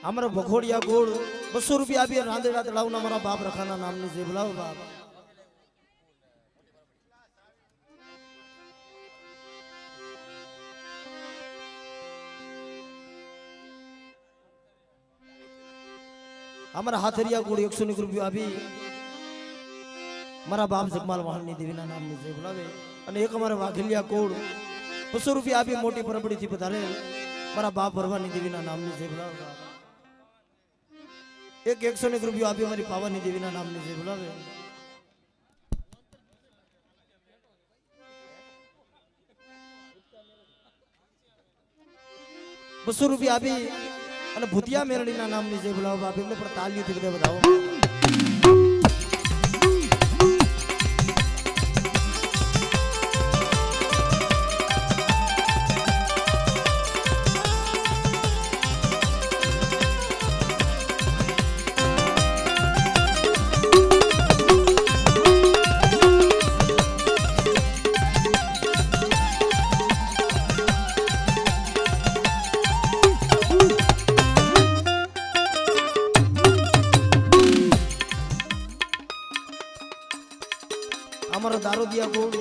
हमारा भखोड़िया गोड़ 200 रुपया भी रांदेड़ा तड़ाव ना हमारा बाप रखाना नाम ने से बुलाओ बाप हमारा हाथरिया गोड़ 100 रुपया अभी मारा बाप जगमाल वाहन देवीना नाम ने से बुलावे અને એક અમારા વાઘલિયા કોડ 200 રૂપિયા આપી મોટી પરબડી થી પધારે મારા બાપ ભરવાની દેવીના નામની છે બોલાવે એક 101 રૂપિયા આપી અમારી પાવાની દેવીના નામની છે બોલાવે 200 રૂપિયા આપી અને ભૂતિયા મેરડીના નામની છે બોલાવો બાપ એમને પણ તાલીઓથી બધા બતાવો हमारा दारू दिया गोड़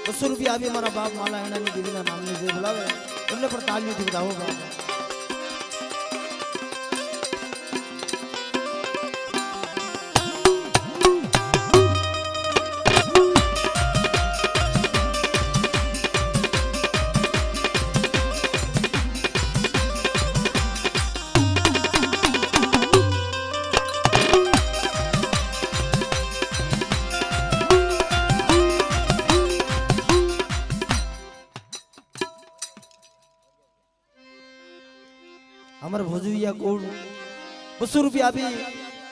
200 रुपया अभी हमारा बाप माला है ना देवीना नामनी से बुलावे हमने पर तालियों से बताओ बाप हमारे भोजविया कोड 200 रुपया अभी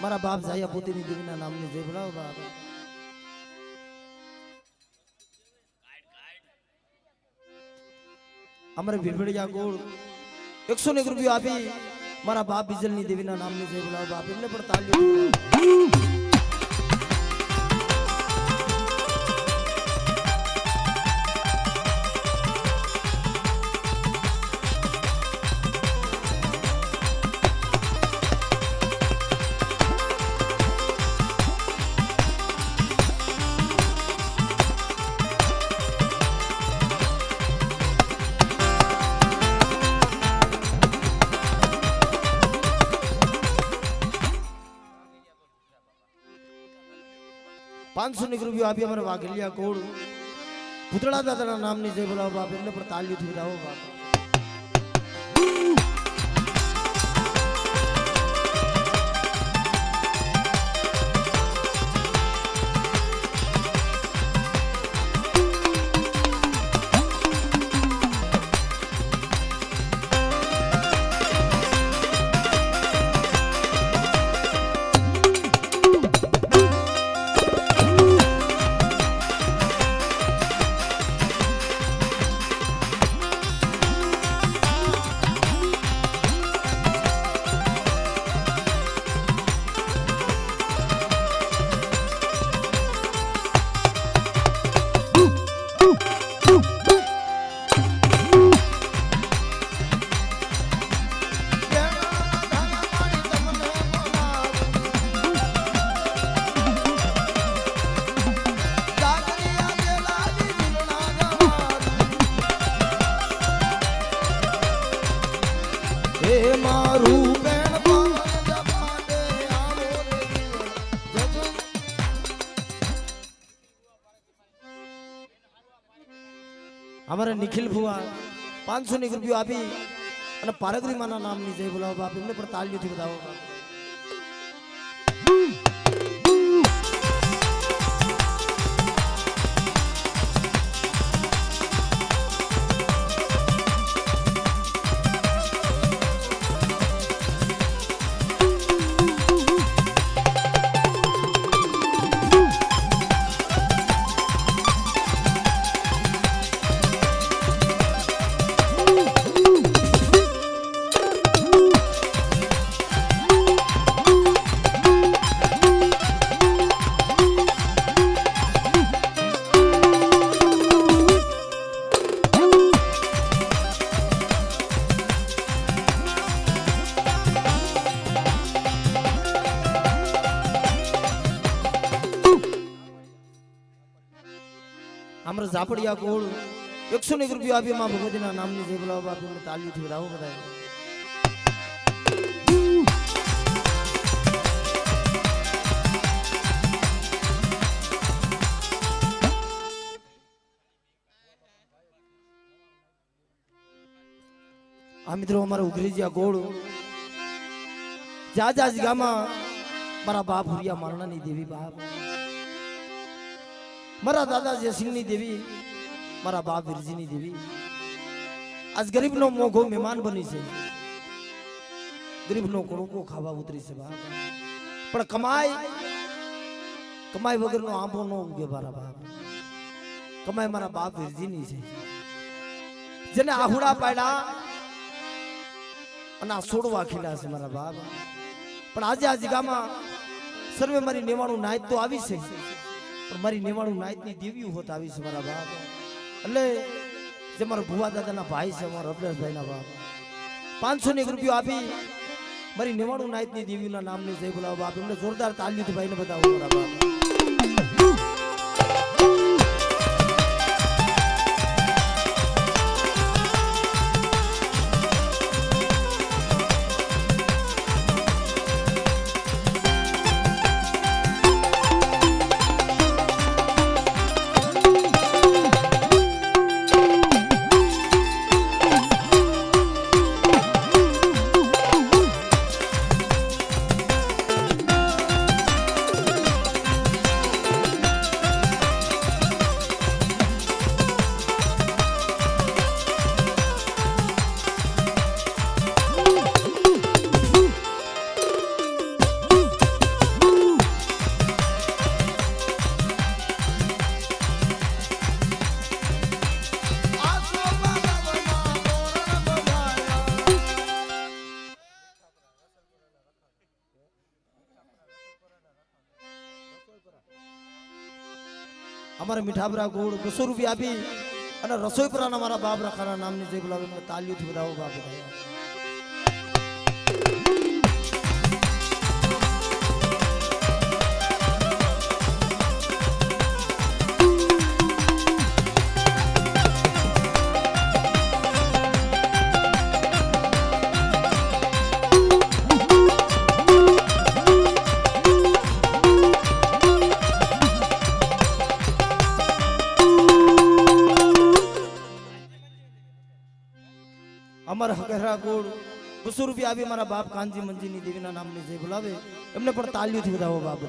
मारा बाप जाया पोती नी देवीना नामनी जय बुलाओ बाप हमारे भिड़भिड़िया कोड 101 रुपया अभी मारा बाप बिजल नी देवीना नामनी जय बुलाओ बाप इनने पर तालियों ₹500 रुपया अभी हमारे वाघलिया कोड पुतड़ा दादा नाम नहीं जय बुलाओ बाप इनने पर तालियों थी बताओ बाप हमारे निखिल भुआ 500 रुपया अभी पारगरी माना नाम नहीं जय बुलाओ बाप इनने पर तालियों थी बताओ बाप અમારા ઝાપડિયા કોળ 101 રૂપિયા આપી માં ભગવતીના નામની જય બોલાવો બાપ એમને તાળીઓથી વધાવો બધાય. આ મિત્રો અમારા ઉઘરીજીયા ગોળ જાજા ગામમાં મારા બાપ હુરિયા મારણાની દેવી બાપ, મારા દાદા જયસિંહની દેવી, મારા બાપ વિરજીની દેવી આજ ગરીબનો મોઘો મહેમાન બની છે. ગરીબનો કણુકો ખાવા ઉતરી છે બાપ, પણ કમાઈ વગરનો આંબો નો ઉગે મારા બાપ. કમાઈ મારા બાપ વિરજીની છે, જેને આહુડા પાડ્યા અને આ છોડવા ખીલા છે મારા બાપ. પણ આજે આ જગામાં સર્વે મારી નેવાણું નાયત તો આવી છે, પણ મારી નેવાણું નાયતની દેવીઓ હોત આવી છે મારા બાપ. એટલે જે મારા ભુવા દાદાના ભાઈ છે, મારા રબલેશભાઈના બાપ, 501 રૂપિયો આપી મારી નેવાણું નાયતની દેવીના નામની જય બોલાવો બાપ. એમને જોરદાર તાલીઓથી ભાઈને બતાવો મારા બાપ. અમારે મીઠાબરા ગોળ 200 રૂપિયા આપી અને રસોઈપરાના મારા બાપ રખાના નામની જય બોલાવો એમને તાલીઓથી વધાવો બાપ. અમારા હકરા ગોળ 200 રૂપિયા આપી મારા બાપ કાનજી મંજીની દેવીના નામની જય બોલાવે એમને પણ તાલીઓથી વધાવો બાપ.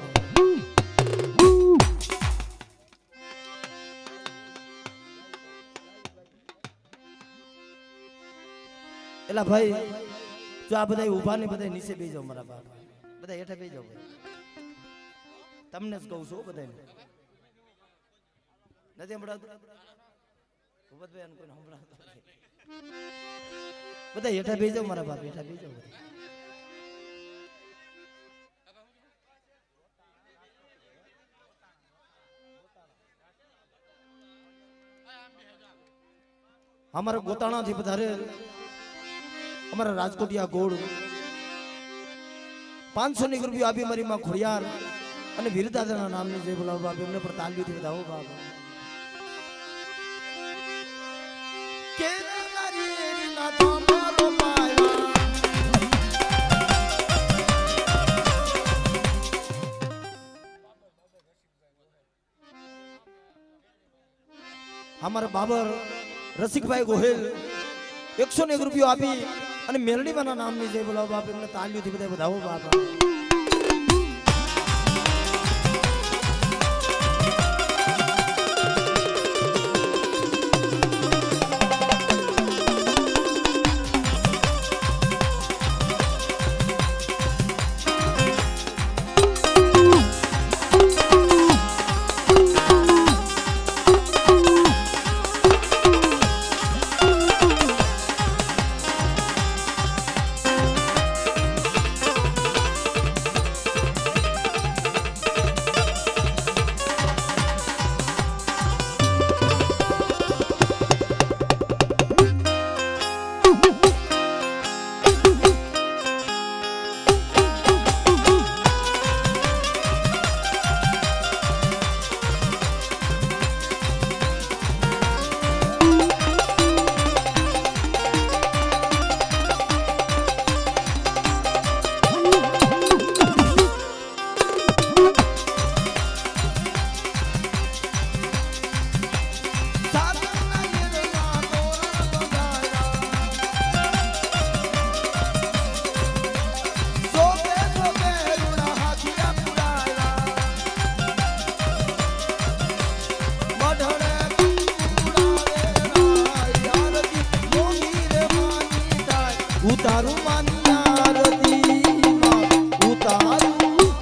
એલા ભાઈ જો આ બધા ઊભા ને બધા નીચે બેસી જાવ મારા બાપ, બધા હેઠે બેસી જાવ. તમને જ કહું છું બધાને નથી સંભળાતું. ભૂપતભાઈ આનું કોઈ સંભળાતું બધા હેઠા બેસી જાવ મારા બાપ, હેઠા બેસી જાવ. અમારા ગોતાણાથી વધારે અમારા રાજકોટિયા ગોળ 501 રૂપિયા આપી મારી માં ખોડિયાર અને વીરદાદાના નામની જય બોલાવો બાપ. એમને પણ તાલીઓથી વધાવો બાપ. અમારા બાબર રસિકભાઈ ગોહેલ 101 રૂપિયા આપી અને મેરડીમાના નામની જય બોલાવો બાપ. એમને તાલીઓથી બધા વધાવો બાપ. ઉતારું માની આરતીમાં ઉતારું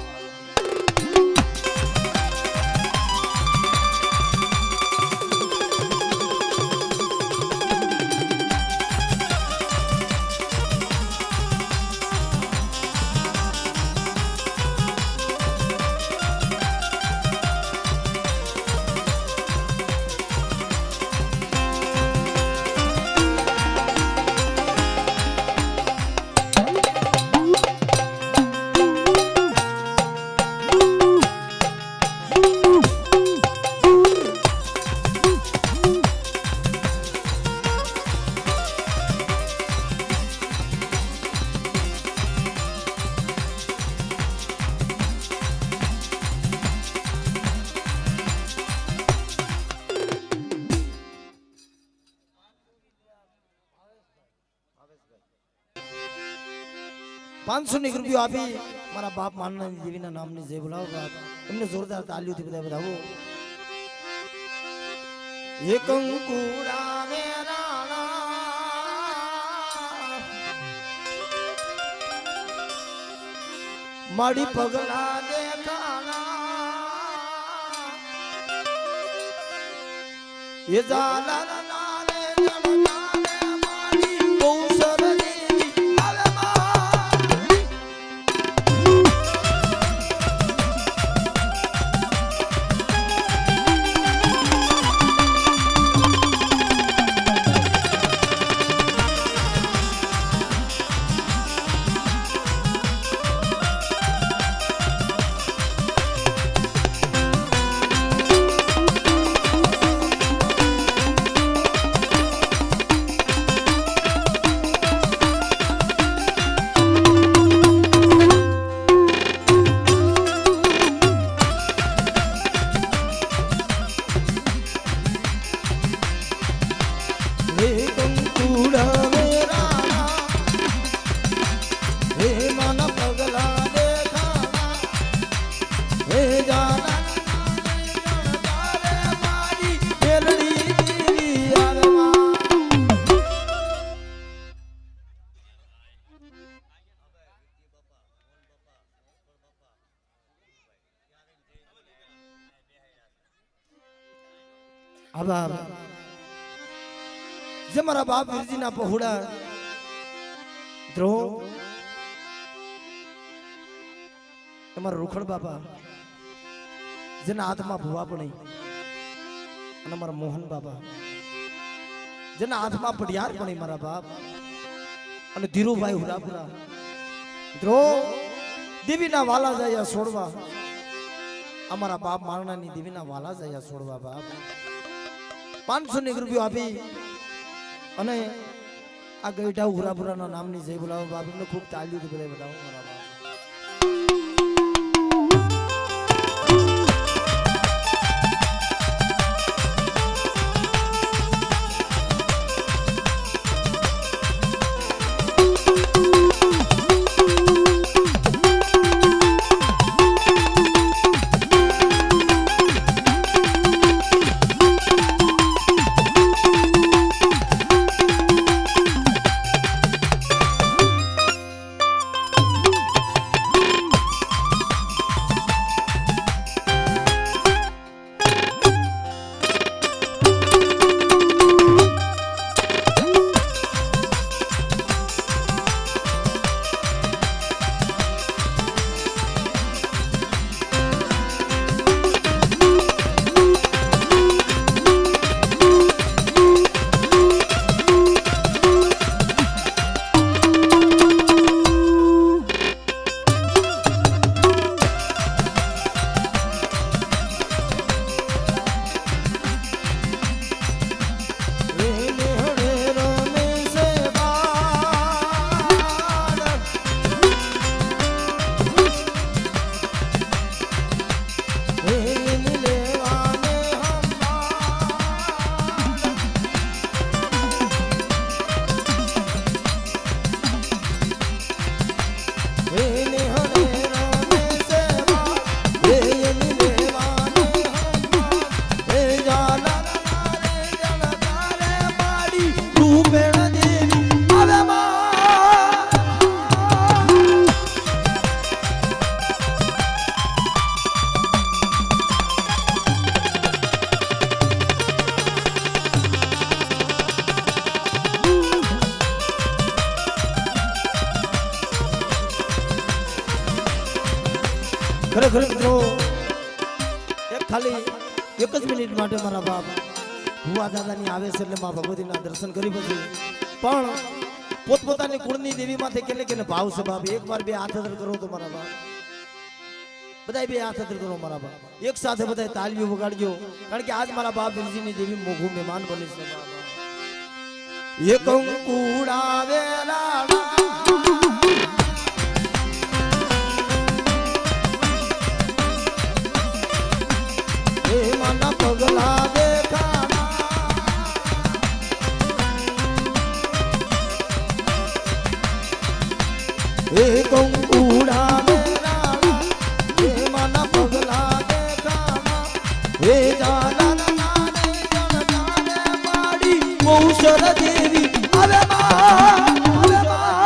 ₹500 આપી મારા બાપ માનના દેવીના નામની જય બોલાવો બાપ એમને જોરદાર તાલીઓથી બધા વધાવો એ કંકુડા વેરાણા માડી પગલા દેખાણા એ જાલા આભાર જે મારા બાપ વીરજીના પહોળા દ્રોહ તમારા રૂખડ બાપા જેના હાથમાં ભુવા પણ અને મારા મોહન બાપા જેના હાથમાં પડિયાર પણ મારા બાપ અને ધીરુભાઈ હુરાપુરા દ્રોહ દેવીના વાલા જયા છોડવા અમારા બાપ મારણાની દેવીના વાલા જયા છોડવા બાપ ₹500 આપી અને આ ગઈઢા હુરાપુરાના નામની જય બોલાવો બાપ એમને ખૂબ તાલીઓથી બધા બતાવો મારા બાપ ખરેખર મિત્રો એક ખાલી એક જ મિનિટ માટે મારા બાપ ભુવા દાદાની આવે છે એટલે માં ભગવતીના દર્શન કરી પછી પણ પોતપોતાની કુળની દેવી માથે કેટલે ભાવ છે બાપ એકવાર બે હાથ અદર કરો તો મારા બાપ બધાય બે હાથ અદર કરો મારા બાપ એક સાથે બધાય તાલીઓ વગાડજો કારણ કે આજ મારા બાપ વિરજીની દેવી મોઘું મહેમાન બની છે બાપ એક કંકુડા વેલાડા એ માના પગલા દેખાડા એ કંકુડા વેલાડા એ માના પગલા દેખાડા એ જાલા નાને જણતાને પાડી કૌશલ દેવી આવે માં આવે માં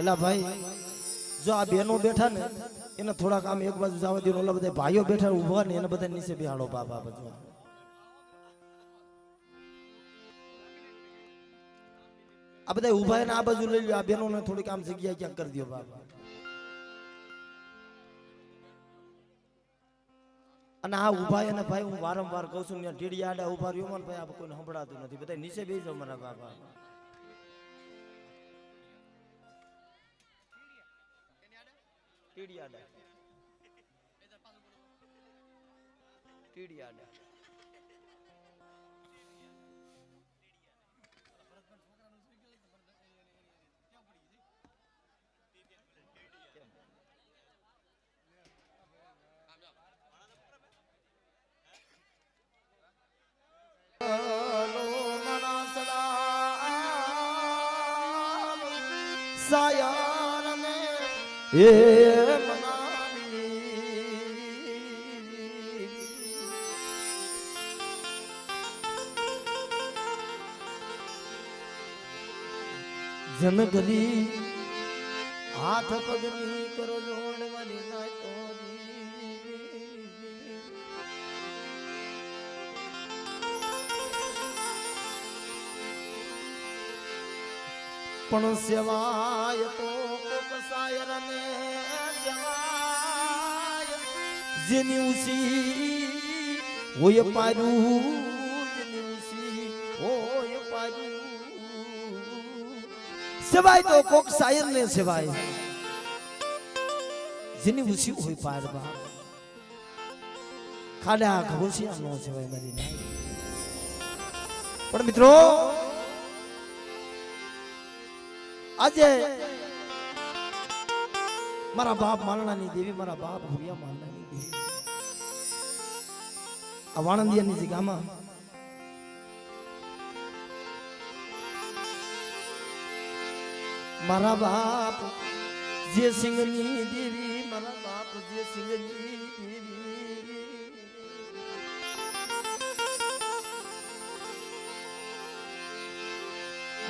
એલા ભાઈ જો આ બહેનો બેઠા ને એને થોડાક આમ એક બાજુ જવા દે ઓલા બધા ભાઈઓ બેઠા ઉભા ને એને બધા નીચે બેહાડો બાબા બધું આ બધા ઉભા ને આ બાજુ લઈ લ્યો આ બહેનો ને થોડીક આમ જગ્યા ક્યાંક કરી દો બાબા અને આ ઉભા એને ભાઈ હું વારંવાર કહું છું ત્યાં ટીડી આડા ઉભા રહ્યો મને ભાઈ આ કોઈને સંભળાતું નથી બધા નીચે બેસી જાવ મારા બાબા ટીડિયાડા ટીડિયાડા સાયાર ને એ જનગરી હાથ પગની કરો જોડવાની નાતો પણ સેવાય તો કોક સાયર ને સેવાય જેની ઉસી હોય પારું જેની ઉસી હોય પારું સેવાય તો કોક શાયર ને સેવાય જેની ઉસી હોય પાર બા ખાડા ઘોસિયા નો સેવાય મારી નાઈ પણ મિત્રો આજે મારા બાપ માલણાની દેવી મારા બાપ ભુરિયા માલણાની દેવી આ વાણંદિયાની જગ્યામાં મારા બાપ જે સિંહની દેવી મારા બાપ જે સિંહની દેવી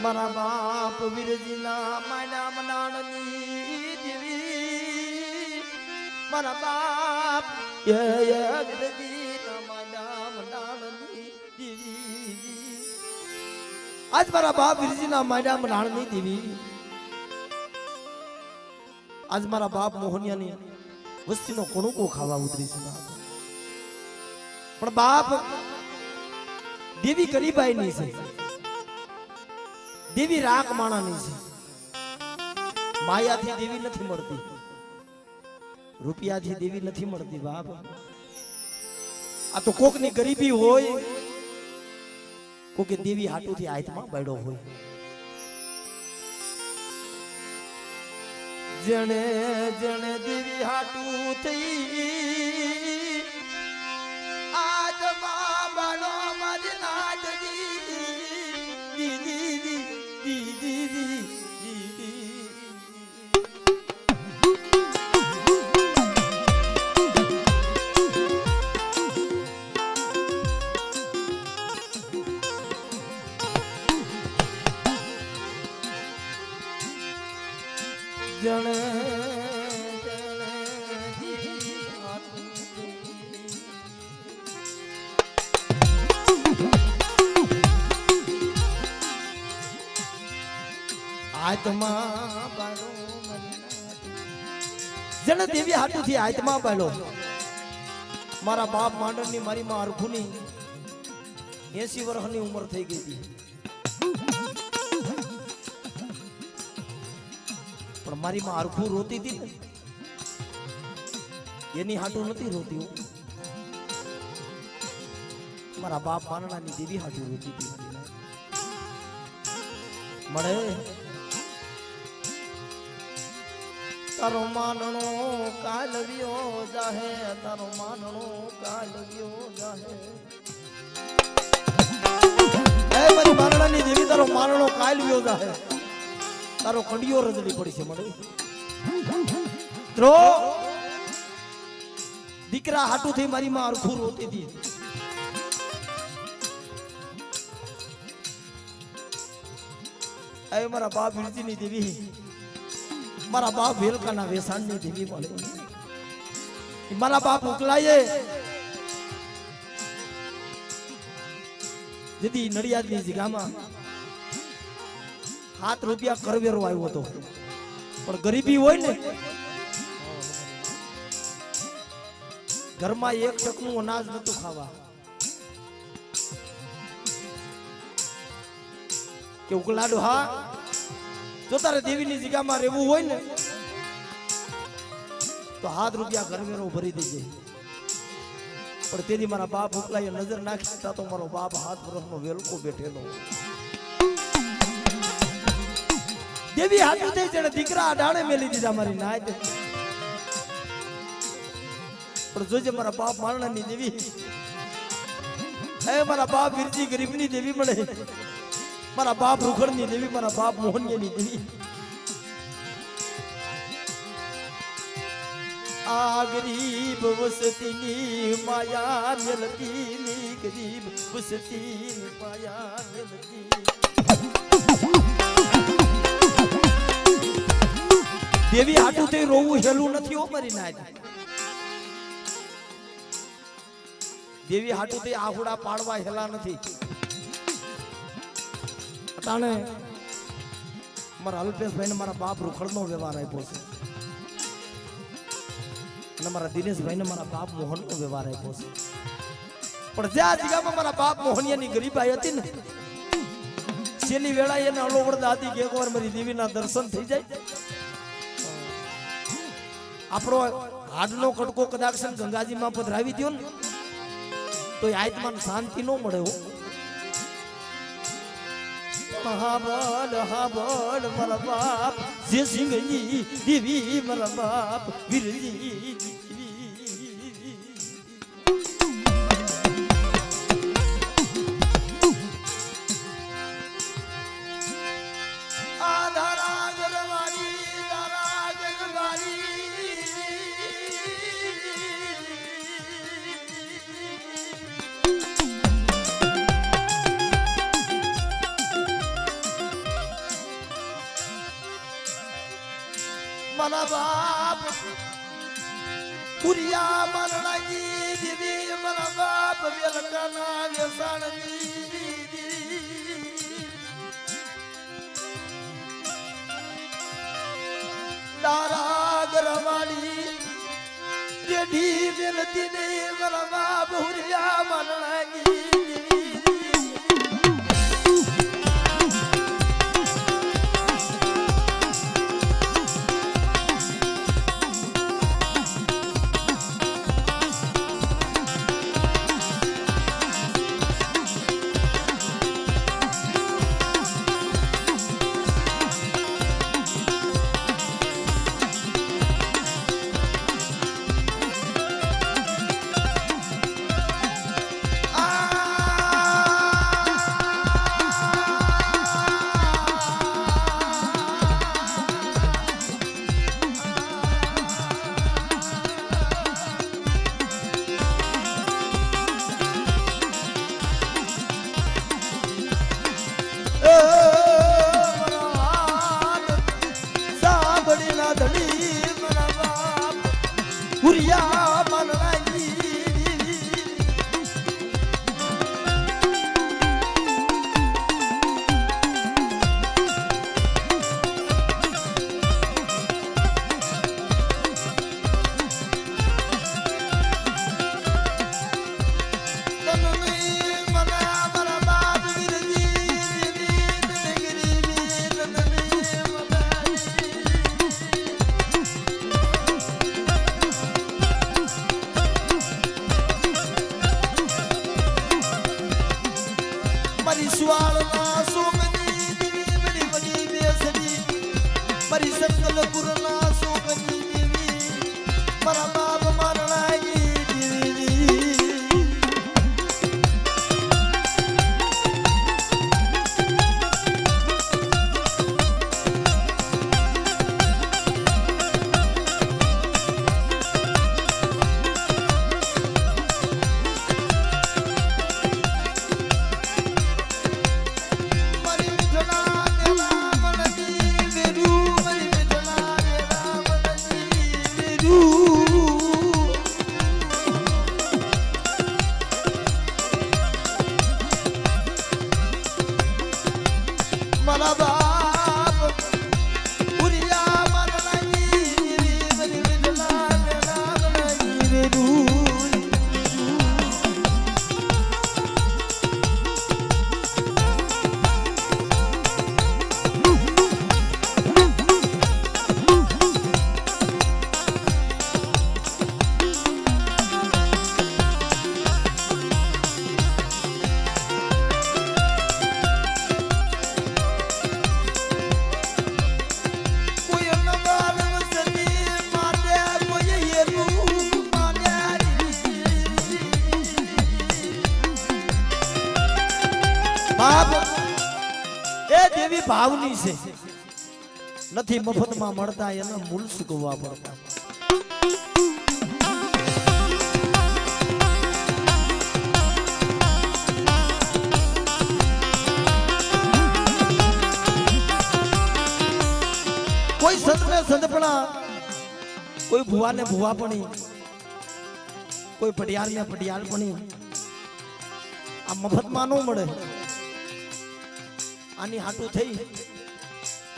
મારા બાપ વીરજીના માના મનાણની દેવી મારા બાપ વીરજીના માના મનાણની દેવી આજ મારા બાપ વીરજીના માના મનાણની દેવી આજ મારા બાપ મોહનિયાની વસ્તીનો કોણુકો ખાવા ઉતરી છે પણ બાપ દેવી ગરીબાઈ ની છે, દેવી રાખ માણાની છે, માયાથી દેવી નથી મળતી, રૂપિયાથી દેવી નથી મળતી બાપ. આ તો કોકની ગરીબી હોય, કોકે દેવી હાટુથી હાથમાં બાયડો હોય. જણે જણે દેવી હાટુ થઈ આજમાં બાળો મારી નાટજી દીદી દીદી દીદી. જણે જણે દીવી હાટુ આત્મા બાળો જણે દેવી હાટુથી આત્મા બાળો. મારા બાપ માંડણની મારી માં અરખુની 80 વર્ષની ઉંમર થઈ ગઈ હતી, પણ મારી માં અરખું રોતી હતી ને એની હાટું નથી રોતી હું, મારા બાપ માંડણાની દેવી હાટું રોતી હતી. મળે તારો માનણો કાલવ્યો જાહે, તારો માનણો કાલવ્યો જાહે. એ મારી માંડણાની દેવી તારો માનણો કાલવ્યો જાહે, તારો કંડિયો રજડી પડી છે. મળે દીકરા હાટુ થઈ મારી માં અરખું રોતી હતી. એ મારા બાપ વિરજીની દેવી, મારા બાપ વેલકાના વેસાણની દેવી મળે. મારા બાપ ઉકલાયે જેથી નડિયાદની જગ્યામાં 7 રૂપિયા કરવેરો આવ્યો હતો, પણ ગરીબી હોય ને ઘરમાં 1 ટકનું અનાજ નતું ખાવા કે ઉકલાડો. હા જો તારે દેવીની જગ્યામાં રહેવું હોય ને તો 7 રૂપિયા કરવેરો ભરી દેજે. પણ તેથી મારા બાપ ઉકલાએ નજર નાખી તો મારો બાપ 7 વર્ષનો વેલકો બેઠેલો. દેવી હાટુ થઈ જેને દીકરા અડાણે મેલી દીધા મારી નાય. પણ જોજે મારા બાપ મારણાની દેવી, એ મારા બાપ વિરજી ગરીબની દેવી મળે, મારા બાપ રૂખડની દેવી, મારા બાપ મોહનિયાની દેવી. આ ગરીબ વસતીની માયા મેલતી, ગરીબ વસતીની માયા મેલતી. દેવી હાટુ થઈ રોવું હેલું નથી હો મારી નાય. દેવી હાટુ થઈ આહુડા પાડવા હેલા નથી. અટાણે મારા અલ્પેશભાઈ ને મારા બાપ રૂખડનો વ્યવહાર આપ્યો છે, અને મારા દિનેશભાઈ ને મારા બાપ મોહનનો વ્યવહાર આપ્યો છે. પણ જે આ જગ્યામાં મારા બાપ મોહનિયાની ગરીબાઈ હતી ને, છેલ્લી વેળા એને અલોવડતા હતી કે એકવાર મારી દેવીના દર્શન થઈ જાય. આપણો હાડનો કડકો કદાચ ગંગાજીમાં પધરાવી દો ને તો આત્માને શાંતિ ન મળે. હાબળ મારા બાપ જે સિંહની દેવી, મારા બાપ વીરજી. મારા બાપ પુરિયા મરણાજી દેવી, મારા બાપ વેલકાના વેસાણજી. તારા ગરવાડી પેઢી મેલતી ને મારા બાપ હુરિયા મરણાની હુરિયા મરણાની મારી સોગની દેવી બની બની બેસની મારી સંકલપુરના સોગની દેવી મારા બાપ મરણાની દેવી મારા બાપ હુરિયા મરણાની દેવી વિઠલા મરણાની દેવી બાપ એ દેવી ભાવની છે નથી મફતમાં મળતા એના મૂળ સુકવવા પડતા કોઈ સંતને સંતપણા કોઈ ભુવાને ભુવાપણી કોઈ પડિયાળને પડિયાળપણી આ મફતમાં ન મળે આની હાટું થઈ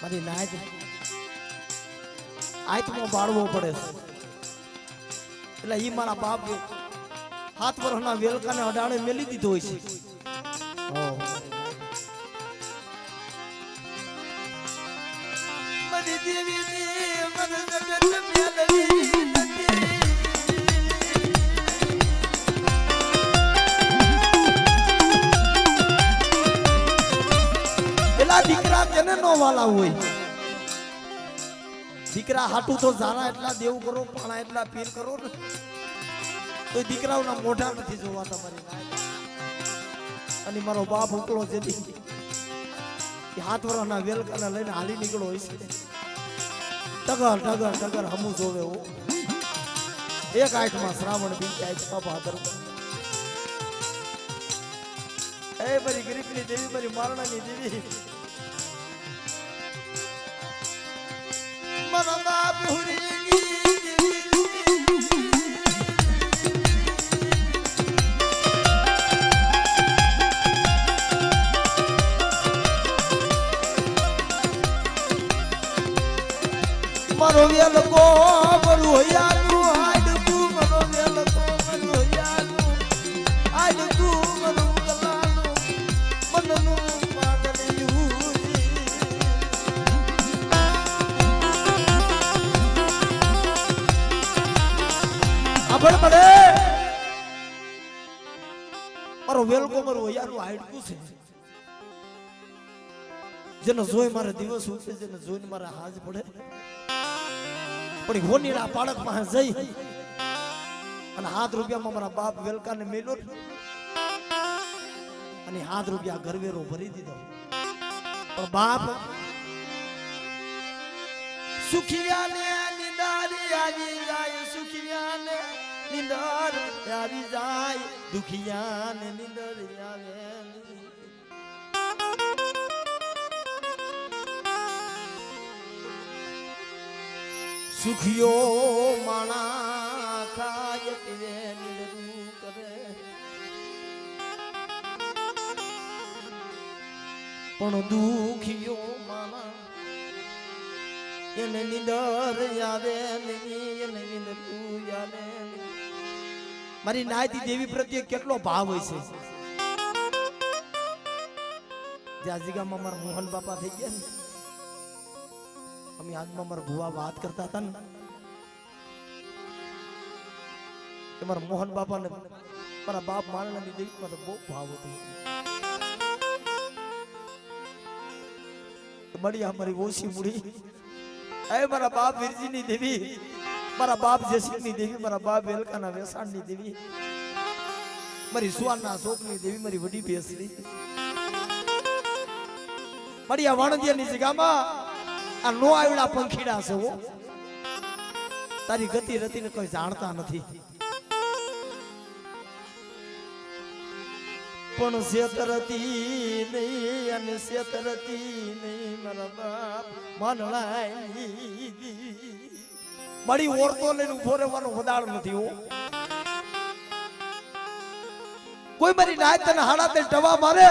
મારી નાયત આયતમાં બાળવો પડે એટલે ઈ મારા બાપ 7 વર્ષના વેલકાને અડાડે મેલી દીધો હોય છે મારી દેવીની મને જગત મેલવી નથી દીકરા કેને નો વાલા હોય દીકરા હાટું તો જારા એટલા દેવ કરો પાણા એટલા પીર કરો ને તો દીકરાઓના મોઢા નથી જોવા તમારી અને મારો બાપ ઉકળો જેથી 7 વર્ષના વેલકાને લઈને હાલી નીકળો હોય છે ટગર ટગર ટગર હમું જોવે હો એક આઠમાં શ્રાવણ બીજી 8 ભાદર એ મારી ગરીબની દેવી મારી મારણાની દેવી મારા બાપ હુરિયાની મારો વેલકો બરું હૈયાનું હાડકું મનો સાંભળ પડે મારો વેલકો મારો યારું હાડકું છે જેને જોઈ મારે દિવસ ઉઠે જેને જોઈને મારે હાજ પડે પણ હોનીના પાળકમાં જઈ અને ₹7 મારા બાપ વેલકાને મેલો અને ₹7 ઘરવેરો ભરી દીધો પણ બાપ સુખિયાને નિંદારી આવી જાય સુખિયાને નિંદર આવી જાય દુખિયાને નિંદર આવે સુખિયો માણા ખાય પીવે નિંદરું કરે પણ દુખિયો માણા એને નિંદર આવે એને નિંદરું આવે મારી નાયતી દેવી પ્રત્યે કેટલો ભાવ હોય છે જ્યાં જગ્યામાં મારા મોહન બાપા થઈ ગયા ને અમે આજમાં મારા ભુવા વાત કરતા હતા ને કે મારા મોહન બાપા ને મારા બાપ માળણાની દેવીમાં તો બહુ ભાવ હતો બળી અમારી ઓછી મૂડી એ મારા બાપ વીરજીની દેવી મારા બાપ જસીની દેવી મારા બાપ વેલકાના વેસાણની દેવી મારી સુવાના શોકની દેવી મારી વડી બેસરી મારી આ વાણંદિયાની જગ્યામાં આ નો આવડા પંખીડા છે હો તારી ગતિ રતિને કોઈ જાણતા નથી પણ શેતરતી નહીં અને શેતરતી નહીં મારા બાપ માનણાઈ મારી ઓરતો લઈને ઉભો રહેવાનો વદાળ નથી હો કોઈ મારી નાય તને હાડા તે ટવા મારે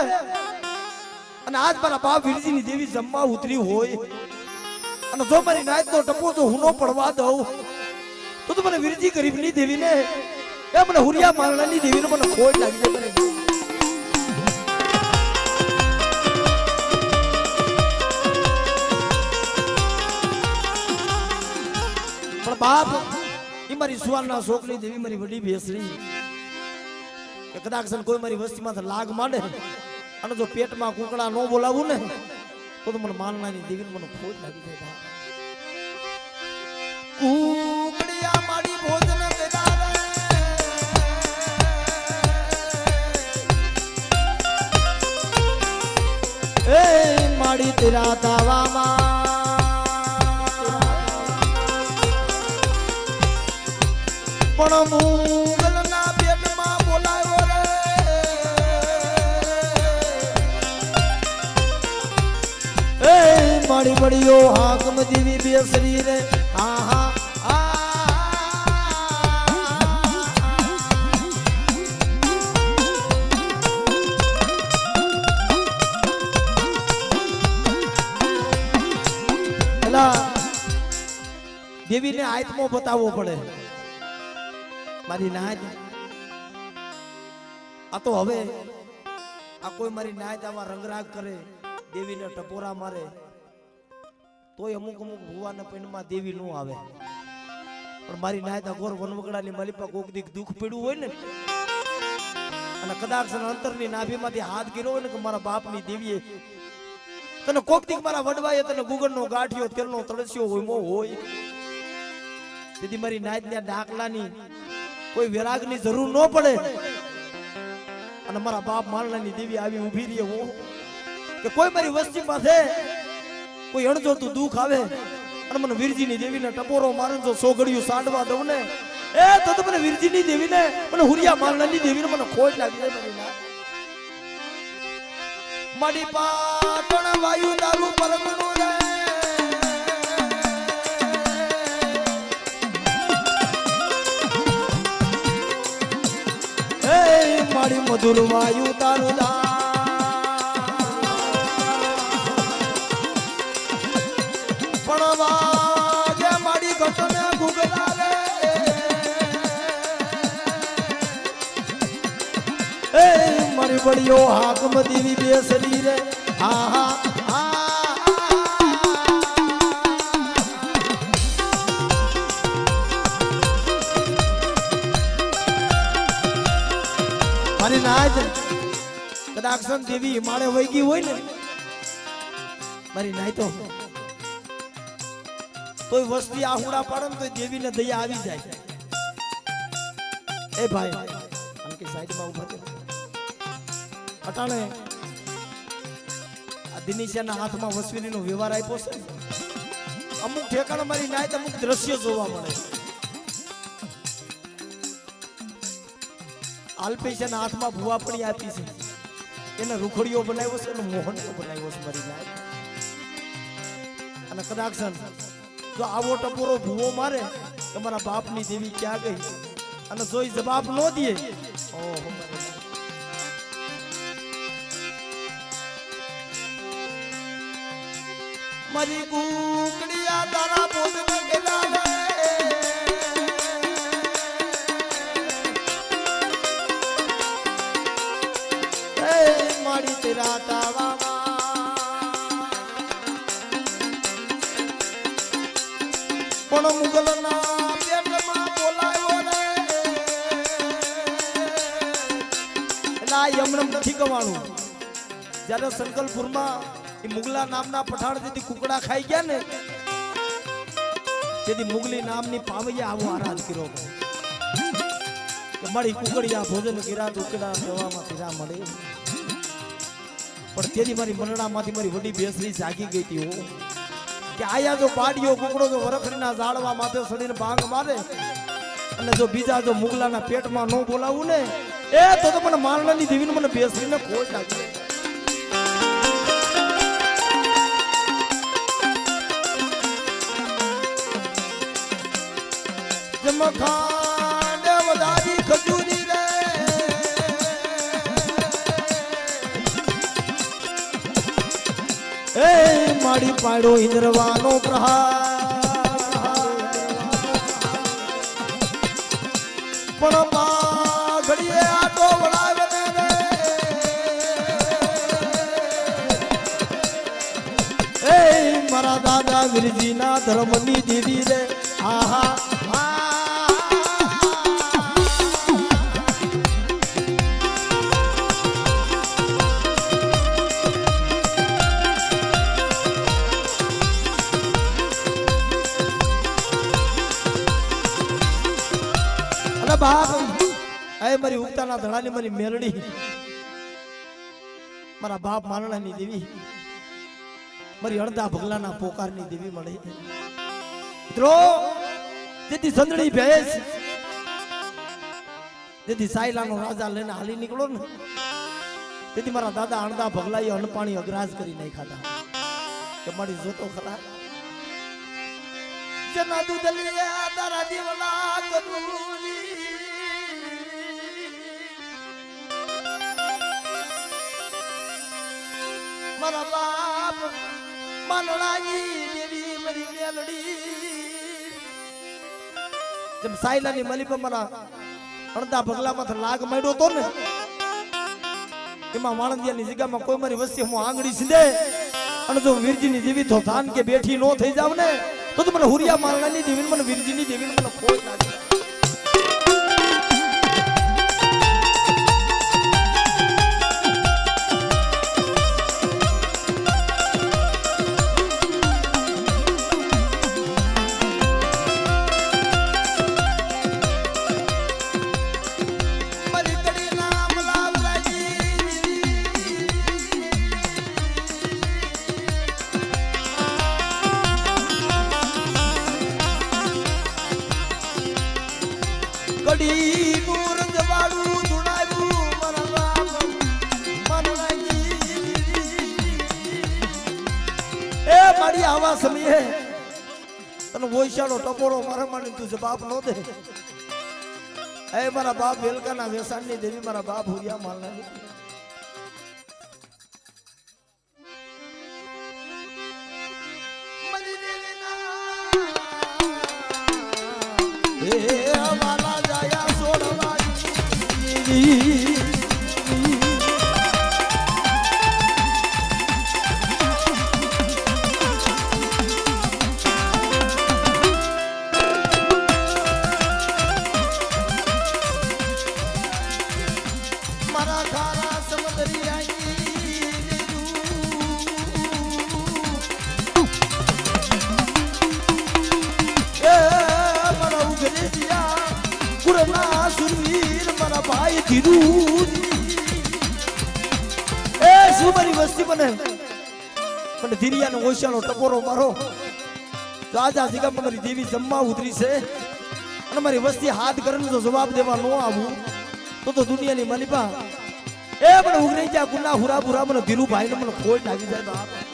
અને આજ મારા બાપ વીરજીની દેવી જમવા ઉતરી હોય અને જો મારી નાય તો ટપો જો હું નો પડવા દઉં તો મને વીરજી ગરીબની દેવીને એ મને હુરિયા મારણાની દેવીને મને ખોટ લાગી જાય મને પણ બાપ એ મારી સુવારના શોકની દેવી મારી વડી બેસરી કે કદાચ કોઈ મારી વસ્તીમાં લાગ માંડે અને જો પેટમાં કુકડા નો બોલાવું ને તો મને માનનાની દેવીને મને ખોટ લાગી જાય કુકડિયા માડી ભોજન એ માડી તેરા દાવામાં પણ મૂંગલના પેટમાં બોલાયો રે એ માડી બડીઓ હાકમ દેવી બેસરી રે આહા દેવીને આત્મો બતાવવો પડે મારી નાય આ તો હવે આ કોઈ મારી નાય આમાં રંગરાગ કરે દેવીને ટપોરા મારે તોય અમુક અમુક ભુવાના પેનમાં દેવી નો આવે પણ મારી નાય ગોર વનવગડાની માલિપા કોક દીક દુઃખ પીડ્યું હોય ને અને કદાચ અંતરની નાભીમાંથી હાથ ગીરો હોય ને કે મારા બાપની દેવીએ તને કોક દીક મારા વડવાએ તને ગુગળનો ગાંઠિયો તેલનો તળસ્યો હોય મો હોય તેથી મારી નાયતના ડાકલાની કોઈ વિરાગની જરૂર ન પડે અને મારા બાપ માલણાની દેવી આવી ઊભી રહી હું કે કોઈ મારી વસ્તી પાસે કોઈ અણજોતું દુઃખ આવે અને મને વીરજીની દેવીને ટપોરો મારે જો સોગડિયું સાંડવા દઉં ને એ તો મને વીરજીની દેવીને મને હુરિયા માલણાની દેવીને મને ખોટ લાગી જાય મારી પાટણ વાયુ દારૂ પરગણું રે મારી મધુર વાયુ તારું પણ વાગે મારી ઘટને ગુગલા રે એ મારી બળીઓ હાકમ દેવી બેસરી રે આહા નાજ કદાચ દેવી હિમાલય વહી ગઈ હોય ને મારી નાય તોય વસ્તી આહુડા પાડે ને તો દેવીને દયા આવી જાય. એ ભાઈ આમ કે સાઈડમાં ઉભા થો અટાણે આ દિનેશના હાથમાં વસવીનો વ્યવહાર આપ્યો છે. અમુક ઠેકાણે મારી નાય તો અમુક દ્રશ્ય જોવા મળે. અલ્પેશના હાથમાં ભુવાપણી આપી છે, એને રૂખડીઓ બનાવ્યો છે અને મોહનીઓ બનાવ્યો છે મારી નાય. અને કદાચ જો આવો ટપોરો ભૂવો મારે તમારા બાપની દેવી ક્યાં ગઈ અને જોઈ જવાબ ન દે ઓહો મારી કુકડિયા તારા બોધ ગેલા હે મારી તેરા તાવા પણ મુગલના પેટમાં બોલાયો રે એલા યમનમ નથી કવાણું. જ્યારે સંકલપુરમાં એ મુગલા નામના પઠાણ જેથી કુકડા ખાઈ ગયા ને તેથી મુગલી નામની પાવૈયા આવો આરાધ કર્યો કે મારી કુકડિયા ભોજન કર્યા ઉકડા દેવામાં પીરા મળે. પણ તેથી મારી મરણામાંથી મારી વડી બેસરી જાગી ગઈ હતી હો કે આયા જો પાડીઓ કુકડો જો વરખડીના ઝાડવા માથે સડીને ભાંગ મારે અને જો બીજા જો મુગલાના પેટમાં ન બોલાવું ને એ તો મને મારણાની દેવીને મને બેસરીને ખોટ લાગી. જમખાને વધારી ખજૂરી રે એ માડી પાડો ઇન્દ્રવાનો પ્રહાર પણ બા ઘડીએ આટો વળાવે ને એ મારા દાદા વીરજીના ધર્મની દેવી રે આહા મારી ઉગતાના ધડાની મારી મેલડી મારા બાપ મારણાની દેવી મારી અડધા ભગલાના પોકારની દેવી મળે. મિત્રો જેથી સંદડી ભેસ જેથી સાયલાનો રાજા લઈને હાલી નીકળો ને તેથી મારા દાદા અડધા ભગલાએ અનપાણી અગ્રાસ કરી નાખ્યા કે મારી જોતો ખરા જના દુદલિયા તારા દીવલા કરુલી મારા બાપ માનણાની દેવી મારી મેલડી જેમ સાયલાની મલી પર મારા અડધા ભગલામાં લાગ માંડ્યો તો ને એમાં વાણંદિયાની જગ્યામાં કોઈ મારી વસ્તી હું આંગળી સીધે અને જો વીરજીની દેવી તો ધાન કે બેઠી નો થઈ જાવ ને તો મને હુરિયા મારણાની દેવી મને વીરજીની દેવી મને ખોટ લાગે. આવા સમયે તને વોઈશાળો ટપોરો મારા માની તું જવાબ નો દે. એ મારા બાપ વેલકાના વેસાણની દેવી મારા બાપ હુરિયા માલનાની મરી દેવીના એ વાલા જાયા છોડવાની મારા દિયા ગુરના સુરવીર મારા ભાઈ ધીરુ એ શું મારી વસ્તી બને પણ ધીરિયાનો ઓશિયાનો ટકોરો મારો રાજા જીગા મારી દેવી જમવા ઉતરી છે અને મારી વસ્તી હાથ કરીને જો જવાબ દેવા ન આવું તો દુનિયાની માલિપા એ પણ ઉગરી જા ગુના હુરા બુરા મને ધીરુ ભાઈ ને મને ખોટ આવી જાય બાપ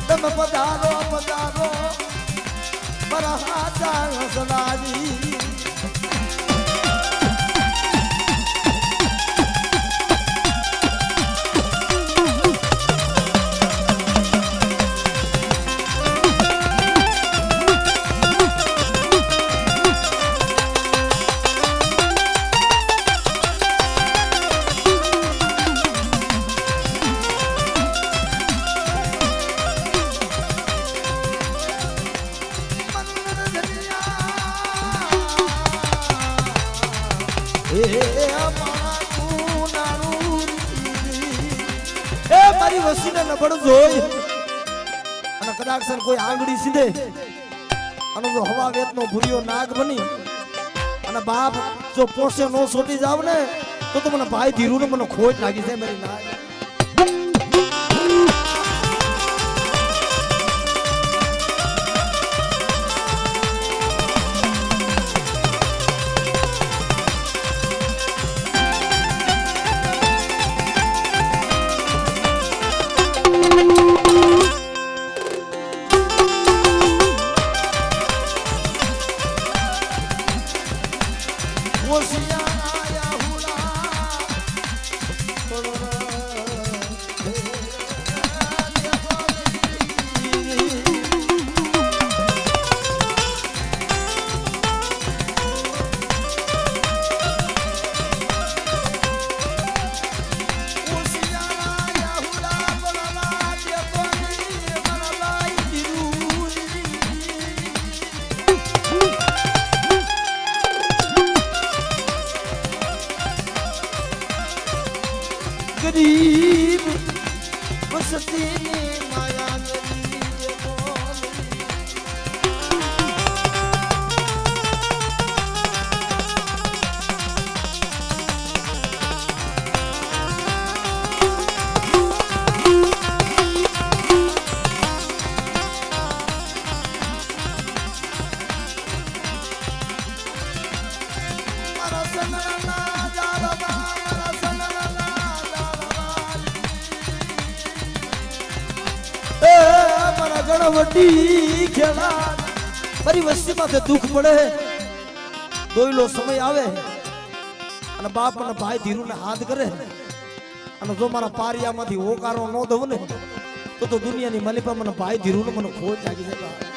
તમે પધારો પધારો મારા હાથા હસનાજી મારી વસ્તીને નબળ જોઈ અને કદાચ કોઈ આંગળી સીધે અને જો હવા વેતનો ભૂરિયો નાગ બની અને બાપ જો પોસે નો સોટી જાવ ને તો મને ભાઈ ધીરુ ને મને ખોટ લાગી જાય મારી નાગ गरीब बसती ने माया વડી ખેલા મારી વસ્તી માથે દુઃખ પડે દોયલો સમય આવે અને બાપ અને ભાઈ ધીરુ ને હાથ કરે અને જો મારા પારિયામાંથી હોકારો ન દઉં ને તો દુનિયાની માલિપા મને ભાઈ ધીરુ ને મને ખોટ લાગી જાય